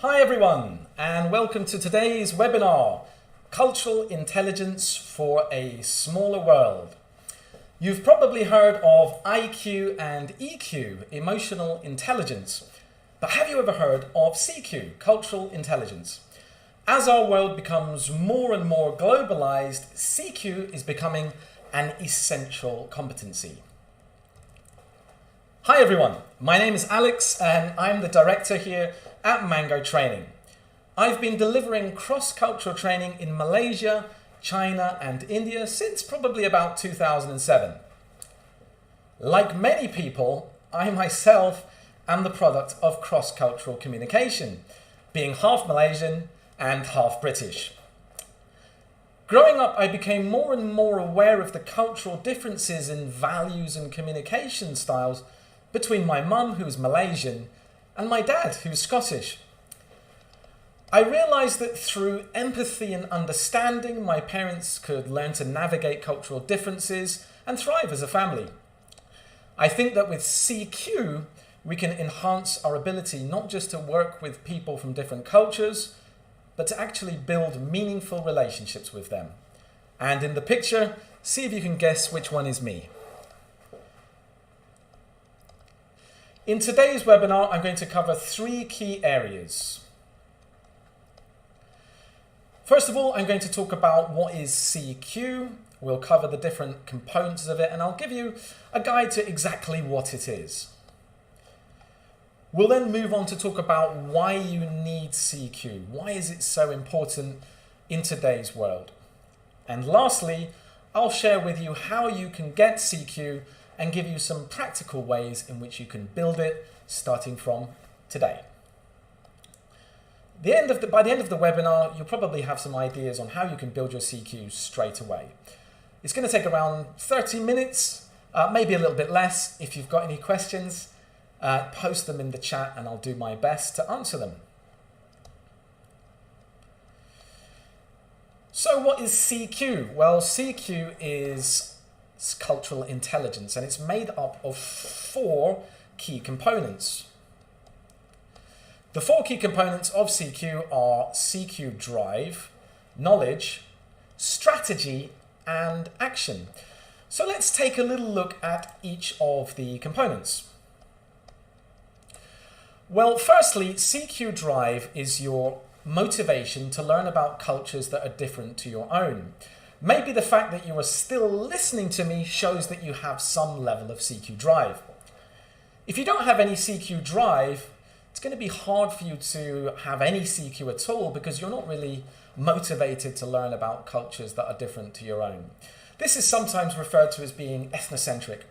Hi everyone, and welcome to today's webinar, Cultural Intelligence for a Smaller World. You've probably heard of IQ and EQ, Emotional Intelligence, but have you ever heard of CQ, Cultural Intelligence? As our world becomes more and more globalized, CQ is becoming an essential competency. Hi everyone, my name is Alex and I'm the director here at Mango Training. I've been delivering cross-cultural training in Malaysia, China and India since probably about 2007. Like many people, I myself am the product of cross-cultural communication, being half Malaysian and half British. Growing up, I became more and more aware of the cultural differences in values and communication styles between my mum, who's Malaysian, and my dad, who's Scottish. I realised that through empathy and understanding, my parents could learn to navigate cultural differences and thrive as a family. I think that with CQ, we can enhance our ability not just to work with people from different cultures, but to actually build meaningful relationships with them. And in the picture, see if you can guess which one is me. In today's webinar, I'm going to cover three key areas. First of all, I'm going to talk about what is CQ. We'll cover the different components of it, and I'll give you a guide to exactly what it is. We'll then move on to talk about why you need CQ. Why is it so important in today's world? And lastly, I'll share with you how you can get CQ and give you some practical ways in which you can build it starting from today. By the end of the webinar, you'll probably have some ideas on how you can build your CQ straight away. It's going to take around 30 minutes, maybe a little bit less. If you've got any questions, post them in the chat and I'll do my best to answer them. So what is CQ? Well, CQ is cultural intelligence and it's made up of four key components. The four key components of CQ are CQ drive, knowledge, strategy, and action. So let's take a little look at each of the components. Well, firstly, CQ drive is your motivation to learn about cultures that are different to your own. Maybe the fact that you are still listening to me shows that you have some level of CQ drive. If you don't have any CQ drive, it's going to be hard for you to have any CQ at all because you're not really motivated to learn about cultures that are different to your own. This is sometimes referred to as being ethnocentric.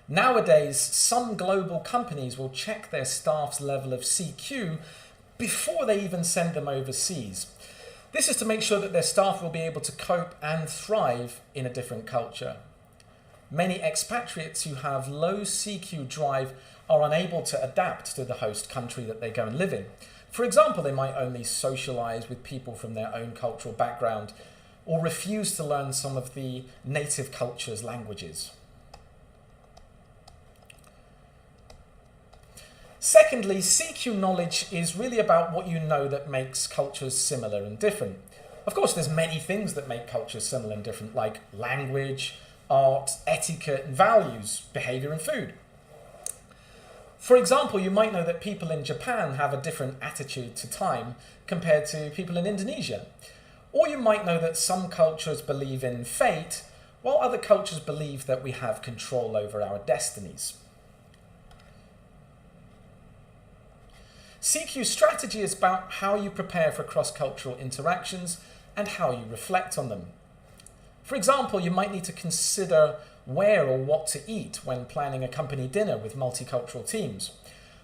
Nowadays, some global companies will check their staff's level of CQ before they even send them overseas. This is to make sure that their staff will be able to cope and thrive in a different culture. Many expatriates who have low CQ drive are unable to adapt to the host country that they go and live in. For example, they might only socialize with people from their own cultural background or refuse to learn some of the native culture's languages. Secondly, CQ knowledge is really about what you know that makes cultures similar and different. Of course, there's many things that make cultures similar and different, like language, art, etiquette, and values, behavior, and food. For example, you might know that people in Japan have a different attitude to time compared to people in Indonesia. Or you might know that some cultures believe in fate, while other cultures believe that we have control over our destinies. CQ strategy is about how you prepare for cross-cultural interactions and how you reflect on them. For example, you might need to consider where or what to eat when planning a company dinner with multicultural teams.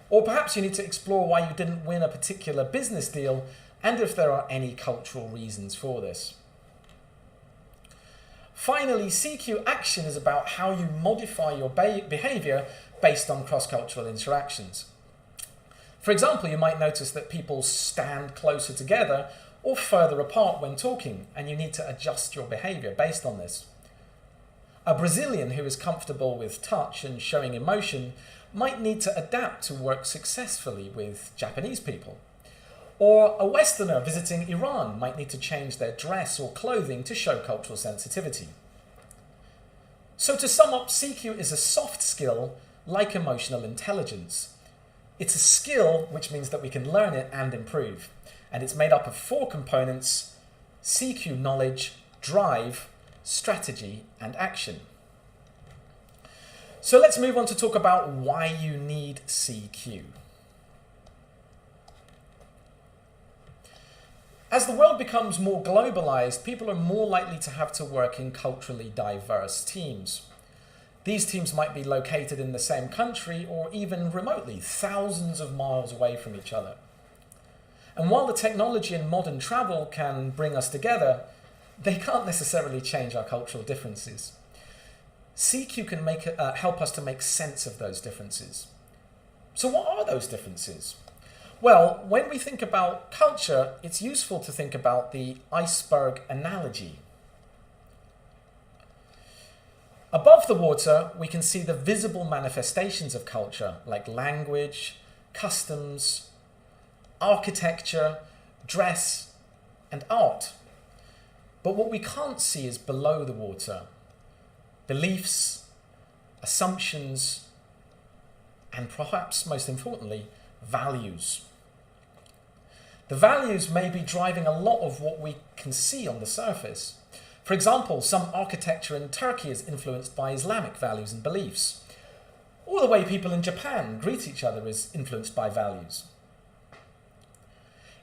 Or perhaps you need to explore why you didn't win a particular business deal and if there are any cultural reasons for this. Finally, CQ action is about how you modify your behavior based on cross-cultural interactions. For example, you might notice that people stand closer together or further apart when talking, and you need to adjust your behavior based on this. A Brazilian who is comfortable with touch and showing emotion might need to adapt to work successfully with Japanese people. Or a Westerner visiting Iran might need to change their dress or clothing to show cultural sensitivity. So to sum up, CQ is a soft skill like emotional intelligence. It's a skill which means that we can learn it and improve. And it's made up of 4 components: CQ knowledge, drive, strategy, and action. So let's move on to talk about why you need CQ. As the world becomes more globalized, people are more likely to have to work in culturally diverse teams. These teams might be located in the same country or even remotely, thousands of miles away from each other. And while the technology and modern travel can bring us together, they can't necessarily change our cultural differences. CQ can help us to make sense of those differences. So what are those differences? Well, when we think about culture, it's useful to think about the iceberg analogy. Above the water, we can see the visible manifestations of culture, like language, customs, architecture, dress, and art. But what we can't see is below the water: beliefs, assumptions, and perhaps most importantly, values. The values may be driving a lot of what we can see on the surface. For example, some architecture in Turkey is influenced by Islamic values and beliefs. Or the way people in Japan greet each other is influenced by values.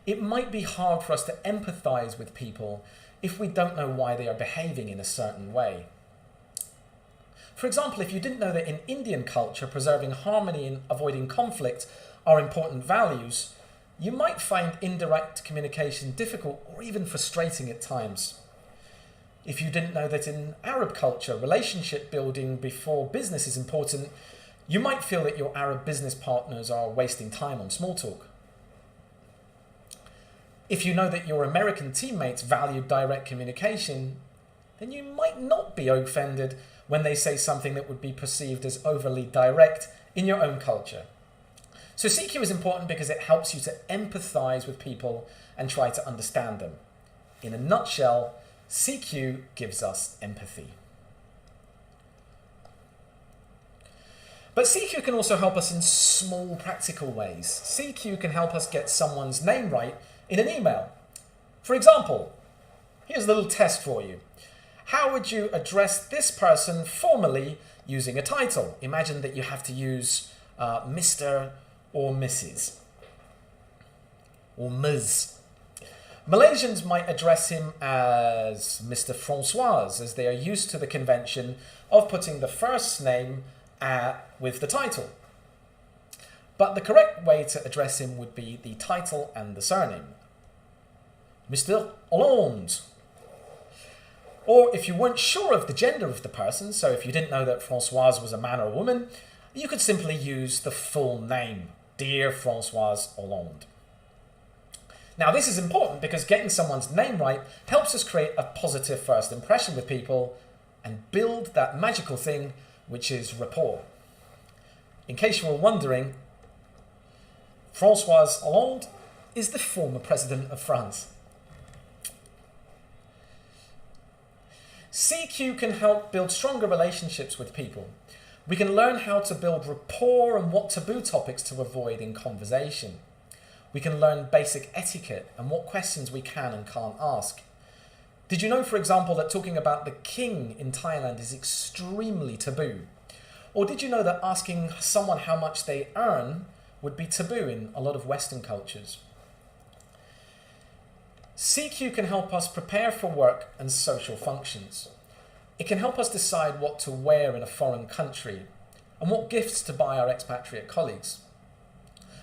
It might be hard for us to empathize with people if we don't know why they are behaving in a certain way. For example, if you didn't know that in Indian culture, preserving harmony and avoiding conflict are important values, you might find indirect communication difficult or even frustrating at times. If you didn't know that in Arab culture, relationship building before business is important, you might feel that your Arab business partners are wasting time on small talk. If you know that your American teammates value direct communication, then you might not be offended when they say something that would be perceived as overly direct in your own culture. So CQ is important because it helps you to empathize with people and try to understand them. In a nutshell, CQ gives us empathy. But CQ can also help us in small practical ways. CQ can help us get someone's name right in an email. For example, here's a little test for you. How would you address this person formally using a title? Imagine that you have to use Mr. or Mrs. or Ms. Malaysians might address him as Mr. Francois, as they are used to the convention of putting the first name with the title. But the correct way to address him would be the title and the surname. Mr. Hollande. Or if you weren't sure of the gender of the person, so if you didn't know that Françoise was a man or a woman, you could simply use the full name, Dear Françoise Hollande. Now this is important because getting someone's name right helps us create a positive first impression with people and build that magical thing which is rapport. In case you were wondering, Françoise Hollande is the former president of France. CQ can help build stronger relationships with people. We can learn how to build rapport and what taboo topics to avoid in conversation. We can learn basic etiquette and what questions we can and can't ask. Did you know, for example, that talking about the king in Thailand is extremely taboo? Or did you know that asking someone how much they earn would be taboo in a lot of Western cultures? CQ can help us prepare for work and social functions. It can help us decide what to wear in a foreign country and what gifts to buy our expatriate colleagues.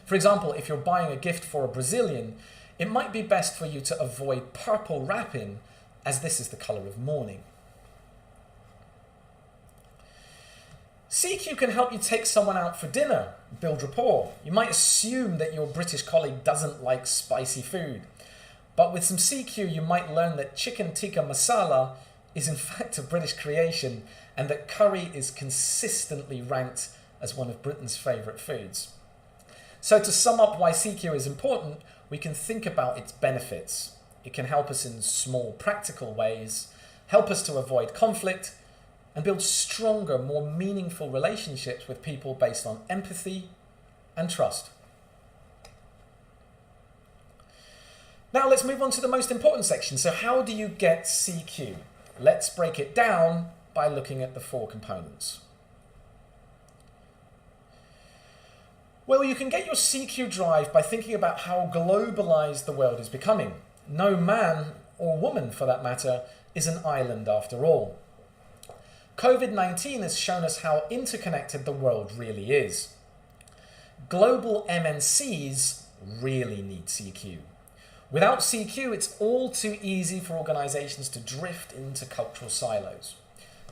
For example, if you're buying a gift for a Brazilian, it might be best for you to avoid purple wrapping, as this is the colour of mourning. CQ can help you take someone out for dinner, build rapport. You might assume that your British colleague doesn't like spicy food. But with some CQ, you might learn that chicken tikka masala is in fact a British creation and that curry is consistently ranked as one of Britain's favourite foods. So to sum up why CQ is important, we can think about its benefits. It can help us in small practical ways, help us to avoid conflict, and build stronger, more meaningful relationships with people based on empathy and trust. Now let's move on to the most important section. So how do you get CQ? Let's break it down by looking at the 4 components. Well, you can get your CQ drive by thinking about how globalized the world is becoming. No man, or woman for that matter, is an island after all. COVID-19 has shown us how interconnected the world really is. Global MNCs really need CQ. Without CQ, it's all too easy for organizations to drift into cultural silos.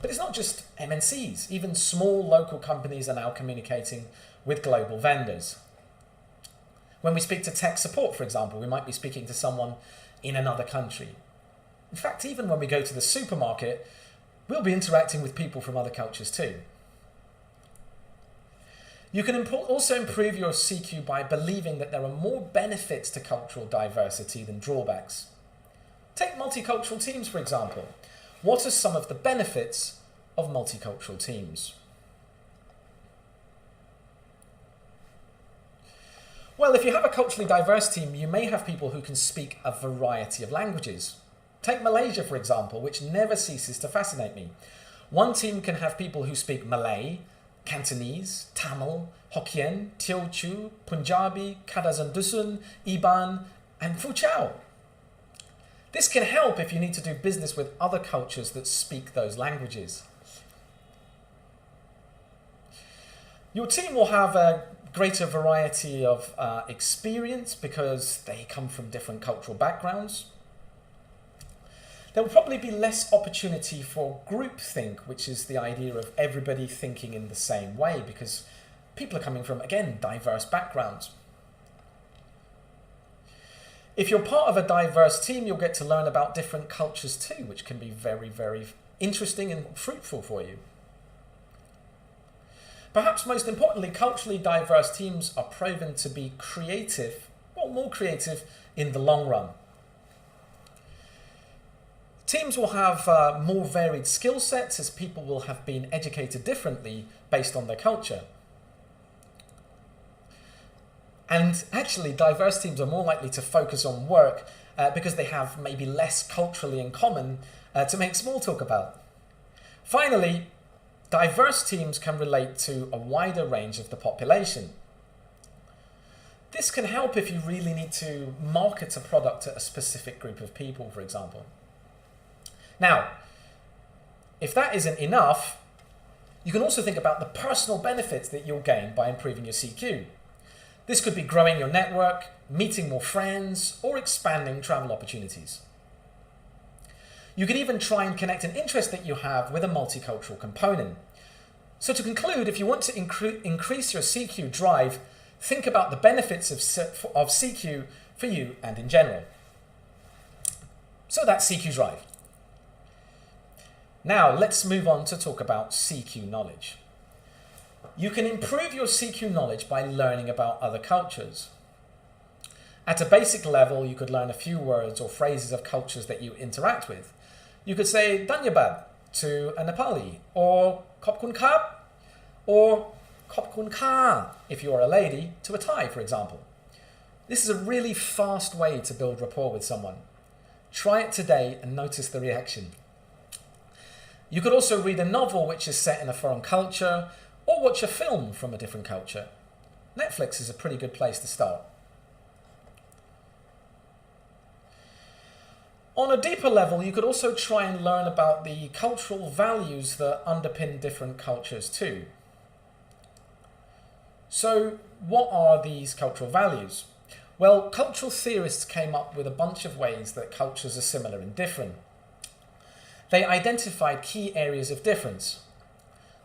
But it's not just MNCs. Even small local companies are now communicating with global vendors. When we speak to tech support, for example, we might be speaking to someone in another country. In fact, even when we go to the supermarket, we'll be interacting with people from other cultures too. You can also improve your CQ by believing that there are more benefits to cultural diversity than drawbacks. Take multicultural teams, for example. What are some of the benefits of multicultural teams? Well, if you have a culturally diverse team, you may have people who can speak a variety of languages. Take Malaysia, for example, which never ceases to fascinate me. One team can have people who speak Malay, Cantonese, Tamil, Hokkien, Teochew, Punjabi, Kadazan Dusun, Iban, and Fuzhou. This can help if you need to do business with other cultures that speak those languages. Your team will have a greater variety of experience because they come from different cultural backgrounds. There will probably be less opportunity for groupthink, which is the idea of everybody thinking in the same way, because people are coming from, again, diverse backgrounds. If you're part of a diverse team, you'll get to learn about different cultures too, which can be very, very interesting and fruitful for you. Perhaps most importantly, culturally diverse teams are proven to be creative, well, more creative in the long run. Teams will have more varied skill sets as people will have been educated differently based on their culture. And actually, diverse teams are more likely to focus on work because they have maybe less culturally in common to make small talk about. Finally, diverse teams can relate to a wider range of the population. This can help if you really need to market a product to a specific group of people, for example. Now, if that isn't enough, you can also think about the personal benefits that you'll gain by improving your CQ. This could be growing your network, meeting more friends, or expanding travel opportunities. You could even try and connect an interest that you have with a multicultural component. So to conclude, if you want to increase your CQ drive, think about the benefits of CQ for you and in general. So that's CQ drive. Now let's move on to talk about CQ knowledge. You can improve your CQ knowledge by learning about other cultures. At a basic level, you could learn a few words or phrases of cultures that you interact with. You could say Dhanyabad to a Nepali, or Khop Khun Kap, or Khop Khun Ka if you are a lady to a Thai, for example. This is a really fast way to build rapport with someone. Try it today and notice the reaction. You could also read a novel which is set in a foreign culture, or watch a film from a different culture. Netflix is a pretty good place to start. On a deeper level, you could also try and learn about the cultural values that underpin different cultures too. So, what are these cultural values? Well, cultural theorists came up with a bunch of ways that cultures are similar and different. They identified key areas of difference.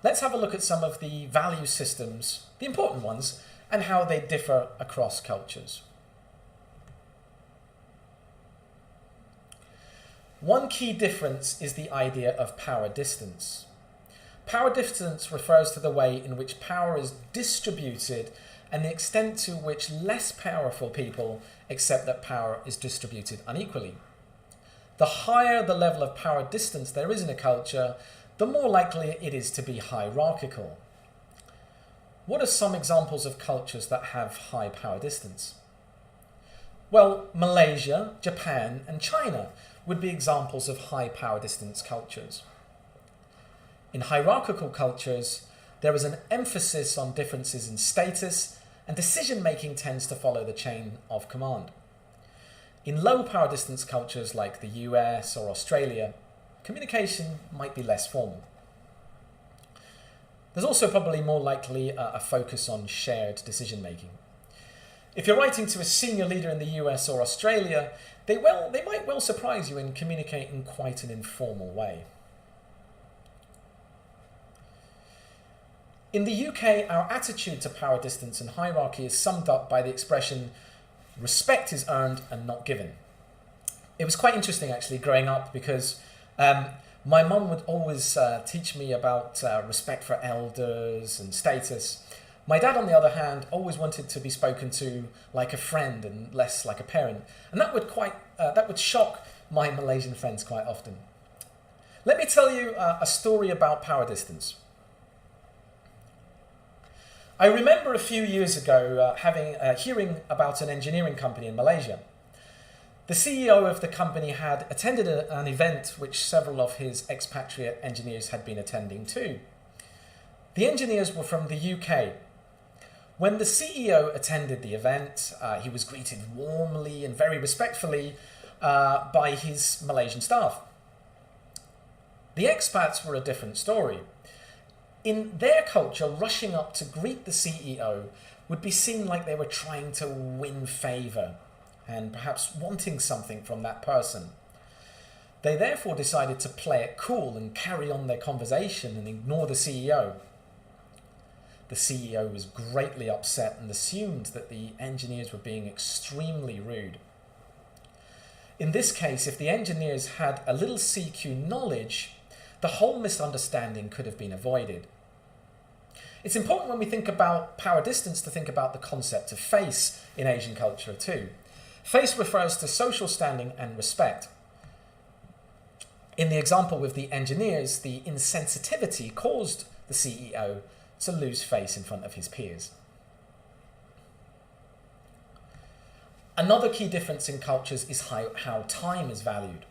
Let's have a look at some of the value systems, the important ones, and how they differ across cultures. One key difference is the idea of power distance. Power distance refers to the way in which power is distributed and the extent to which less powerful people accept that power is distributed unequally. The higher the level of power distance there is in a culture, the more likely it is to be hierarchical. What are some examples of cultures that have high power distance? Well, Malaysia, Japan, and China would be examples of high power distance cultures. In hierarchical cultures, there is an emphasis on differences in status, and decision-making tends to follow the chain of command. In low power distance cultures like the US or Australia, communication might be less formal. There's also probably more likely a focus on shared decision-making. If you're writing to a senior leader in the US or Australia, they might well surprise you and communicate in quite an informal way. In the UK, our attitude to power distance and hierarchy is summed up by the expression, respect is earned and not given. It was quite interesting actually growing up because my mum would always teach me about respect for elders and status. My dad, on the other hand, always wanted to be spoken to like a friend and less like a parent. And that would shock my Malaysian friends quite often. Let me tell you a story about power distance. I remember a few years ago hearing about an engineering company in Malaysia. The CEO of the company had attended an event which several of his expatriate engineers had been attending too. The engineers were from the UK. When the CEO attended the event, he was greeted warmly and very respectfully by his Malaysian staff. The expats were a different story. In their culture, rushing up to greet the CEO would be seen like they were trying to win favour and perhaps wanting something from that person. They therefore decided to play it cool and carry on their conversation and ignore the CEO. The CEO was greatly upset and assumed that the engineers were being extremely rude. In this case, if the engineers had a little CQ knowledge, the whole misunderstanding could have been avoided. It's important when we think about power distance to think about the concept of face in Asian culture too. Face refers to social standing and respect. In the example with the engineers, the insensitivity caused the CEO to lose face in front of his peers. Another key difference in cultures is how time is valued.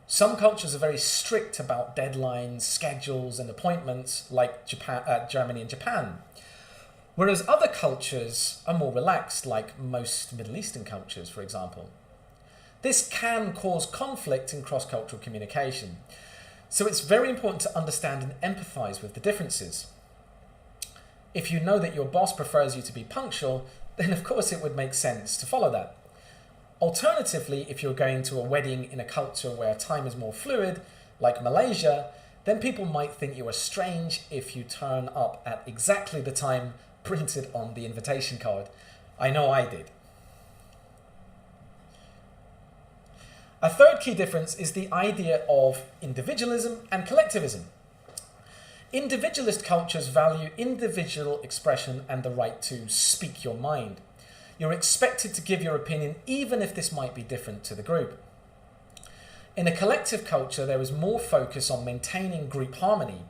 Some cultures are very strict about deadlines, schedules, and appointments, like Germany and Japan, whereas other cultures are more relaxed, like most Middle Eastern cultures, for example. This can cause conflict in cross-cultural communication, so it's very important to understand and empathise with the differences. If you know that your boss prefers you to be punctual, then of course it would make sense to follow that. Alternatively, if you're going to a wedding in a culture where time is more fluid, like Malaysia, then people might think you are strange if you turn up at exactly the time printed on the invitation card. I know I did. A third key difference is the idea of individualism and collectivism. Individualist cultures value individual expression and the right to speak your mind. You're expected to give your opinion even if this might be different to the group. In a collective culture, there is more focus on maintaining group harmony.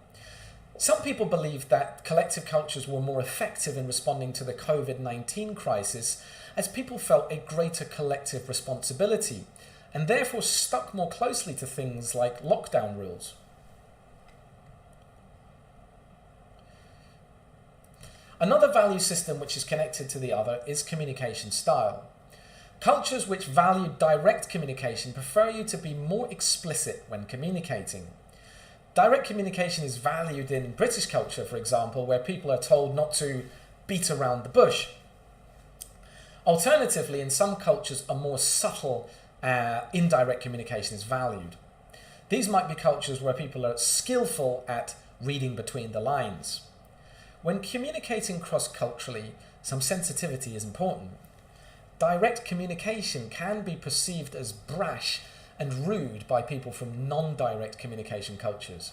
Some people believe that collective cultures were more effective in responding to the COVID-19 crisis as people felt a greater collective responsibility and therefore stuck more closely to things like lockdown rules. Another value system which is connected to the other is communication style. Cultures which value direct communication prefer you to be more explicit when communicating. Direct communication is valued in British culture, for example, where people are told not to beat around the bush. Alternatively, in some cultures, a more subtle, indirect communication is valued. These might be cultures where people are skillful at reading between the lines. When communicating cross-culturally, some sensitivity is important. Direct communication can be perceived as brash and rude by people from non-direct communication cultures.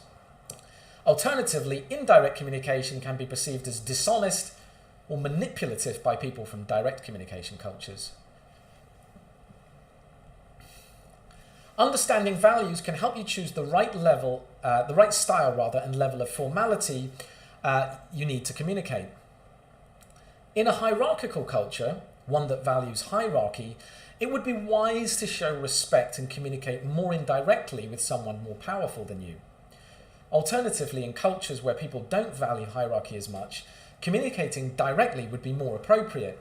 Alternatively, indirect communication can be perceived as dishonest or manipulative by people from direct communication cultures. Understanding values can help you choose the right style and level of formality you need to communicate. In a hierarchical culture, one that values hierarchy, it would be wise to show respect and communicate more indirectly with someone more powerful than you. Alternatively, in cultures where people don't value hierarchy as much, communicating directly would be more appropriate.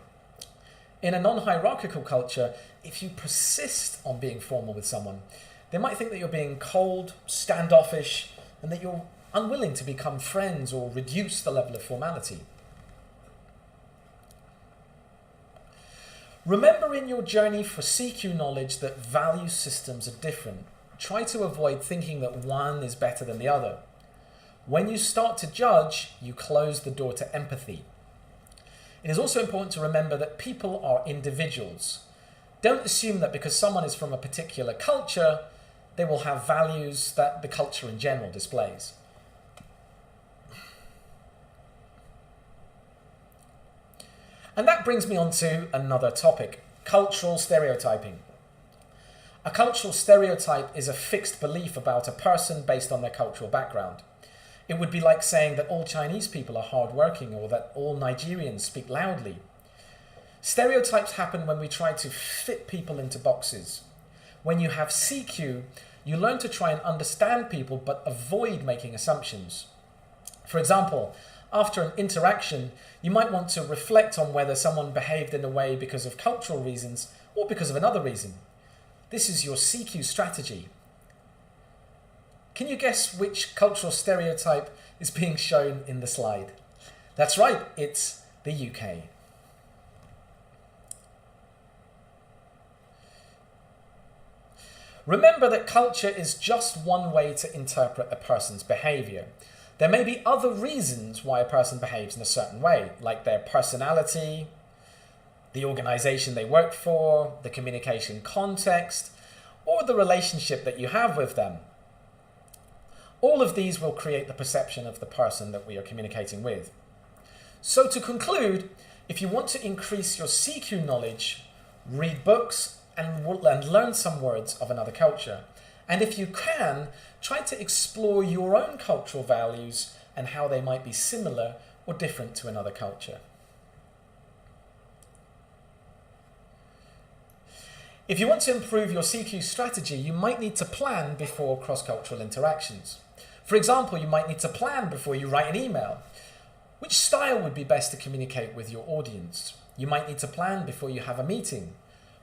In a non-hierarchical culture, if you persist on being formal with someone, they might think that you're being cold, standoffish, and that you're unwilling to become friends or reduce the level of formality. Remember in your journey for CQ knowledge that value systems are different. Try to avoid thinking that one is better than the other. When you start to judge, you close the door to empathy. It is also important to remember that people are individuals. Don't assume that because someone is from a particular culture, they will have values that the culture in general displays. And that brings me on to another topic, cultural stereotyping. A cultural stereotype is a fixed belief about a person based on their cultural background. It would be like saying that all Chinese people are hardworking or that all Nigerians speak loudly. Stereotypes happen when we try to fit people into boxes. When you have CQ, you learn to try and understand people but avoid making assumptions. For example, after an interaction, you might want to reflect on whether someone behaved in a way because of cultural reasons or because of another reason. This is your CQ strategy. Can you guess which cultural stereotype is being shown in the slide? That's right, it's the UK. Remember that culture is just one way to interpret a person's behaviour. There may be other reasons why a person behaves in a certain way, like their personality, the organisation they work for, the communication context, or the relationship that you have with them. All of these will create the perception of the person that we are communicating with. So to conclude, if you want to increase your CQ knowledge, read books and learn some words of another culture. And if you can, try to explore your own cultural values and how they might be similar or different to another culture. If you want to improve your CQ strategy, you might need to plan before cross-cultural interactions. For example, you might need to plan before you write an email. Which style would be best to communicate with your audience? You might need to plan before you have a meeting.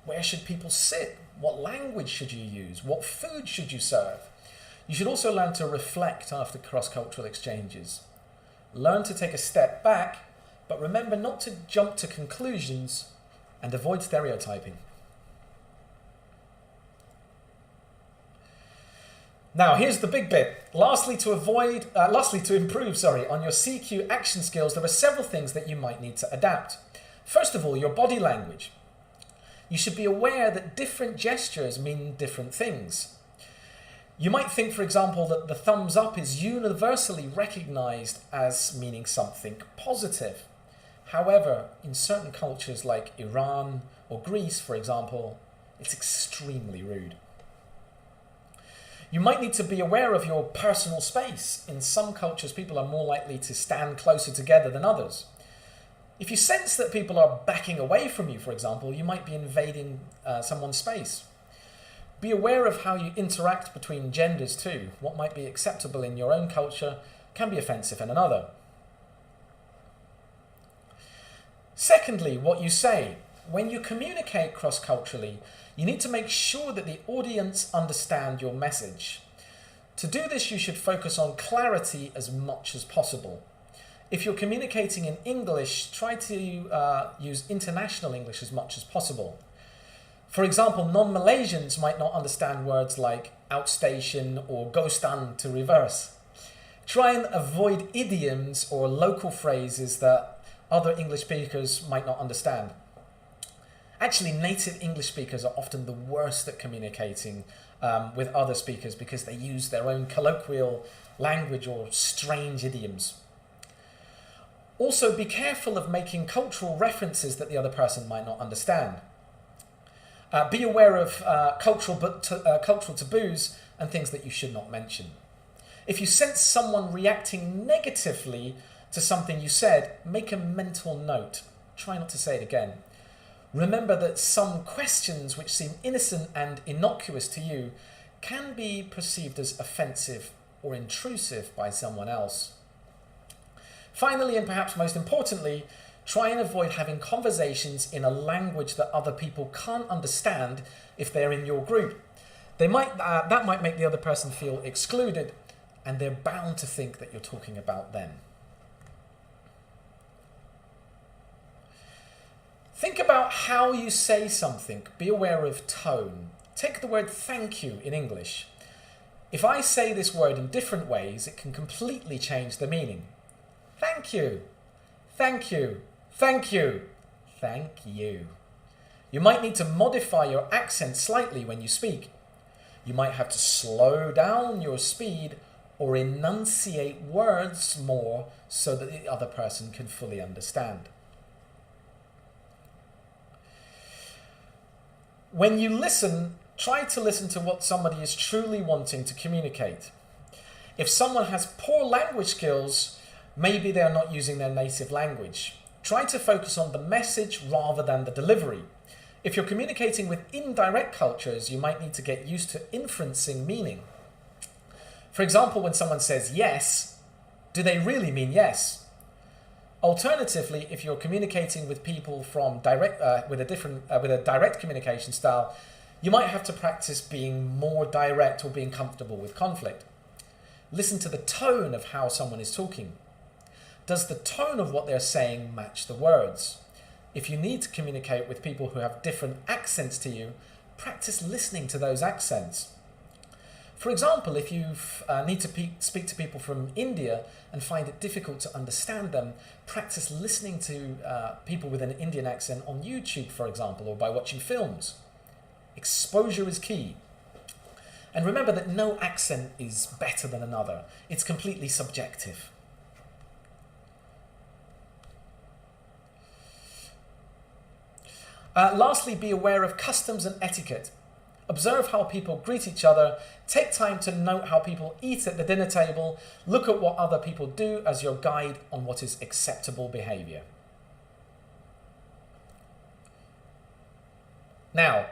Where should people sit? What language should you use? What food should you serve? You should also learn to reflect after cross-cultural exchanges. Learn to take a step back, but remember not to jump to conclusions and avoid stereotyping. Now, here's the big bit. Lastly, to improve on your CQ action skills, there are several things that you might need to adapt. First of all, your body language. You should be aware that different gestures mean different things. You might think, for example, that the thumbs up is universally recognized as meaning something positive. However, in certain cultures like Iran or Greece, for example, it's extremely rude. You might need to be aware of your personal space. In some cultures, people are more likely to stand closer together than others. If you sense that people are backing away from you, for example, you might be invading someone's space. Be aware of how you interact between genders too. What might be acceptable in your own culture can be offensive in another. Secondly, what you say. When you communicate cross-culturally, you need to make sure that the audience understand your message. To do this, you should focus on clarity as much as possible. If you're communicating in English, try to use international English as much as possible. For example, non-Malaysians might not understand words like outstation or ghostan to reverse. Try and avoid idioms or local phrases that other English speakers might not understand. Actually, native English speakers are often the worst at communicating with other speakers because they use their own colloquial language or strange idioms. Also, be careful of making cultural references that the other person might not understand. Be aware of cultural taboos and things that you should not mention. If you sense someone reacting negatively to something you said, make a mental note. Try not to say it again. Remember that some questions which seem innocent and innocuous to you can be perceived as offensive or intrusive by someone else. Finally, and perhaps most importantly, try and avoid having conversations in a language that other people can't understand if they're in your group. That might make the other person feel excluded, and they're bound to think that you're talking about them. Think about how you say something. Be aware of tone. Take the word thank you in English. If I say this word in different ways, it can completely change the meaning. Thank you. Thank you. Thank you. Thank you. You might need to modify your accent slightly when you speak. You might have to slow down your speed or enunciate words more so that the other person can fully understand. When you listen, try to listen to what somebody is truly wanting to communicate. If someone has poor language skills, maybe they're not using their native language. Try to focus on the message rather than the delivery. If you're communicating with indirect cultures, you might need to get used to inferencing meaning. For example, when someone says yes, do they really mean yes? Alternatively, if you're communicating with people from with a direct communication style, you might have to practice being more direct or being comfortable with conflict. Listen to the tone of how someone is talking. Does the tone of what they're saying match the words? If you need to communicate with people who have different accents to you, practice listening to those accents. For example, if you need to speak to people from India and find it difficult to understand them, practice listening to people with an Indian accent on YouTube, for example, or by watching films. Exposure is key. And remember that no accent is better than another. It's completely subjective. Lastly, be aware of customs and etiquette. Observe how people greet each other. Take time to note how people eat at the dinner table. Look at what other people do as your guide on what is acceptable behavior. Now,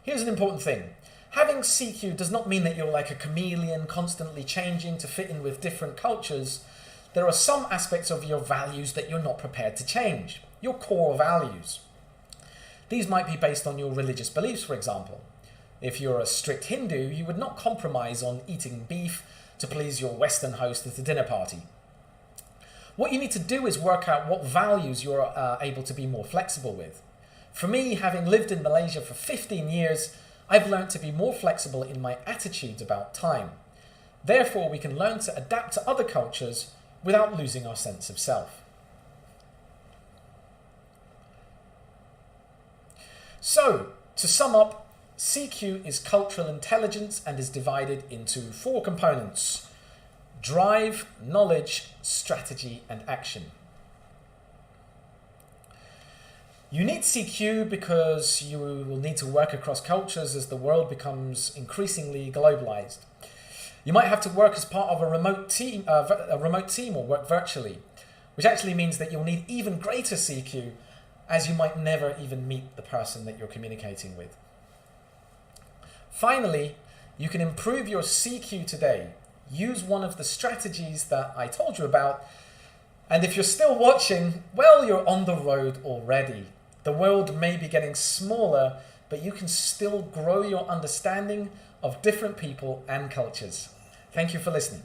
here's an important thing. Having CQ does not mean that you're like a chameleon constantly changing to fit in with different cultures. There are some aspects of your values that you're not prepared to change. Your core values. These might be based on your religious beliefs, for example. If you're a strict Hindu, you would not compromise on eating beef to please your Western host at a dinner party. What you need to do is work out what values you're able to be more flexible with. For me, having lived in Malaysia for 15 years, I've learned to be more flexible in my attitudes about time. Therefore, we can learn to adapt to other cultures without losing our sense of self. So, to sum up, CQ is cultural intelligence and is divided into 4 components: drive, knowledge, strategy, and action. You need CQ because you will need to work across cultures as the world becomes increasingly globalized. You might have to work as part of a remote team or work virtually, which actually means that you'll need even greater CQ as you might never even meet the person that you're communicating with. Finally, you can improve your CQ today. Use one of the strategies that I told you about, and if you're still watching, well, you're on the road already. The world may be getting smaller, but you can still grow your understanding of different people and cultures. Thank you for listening.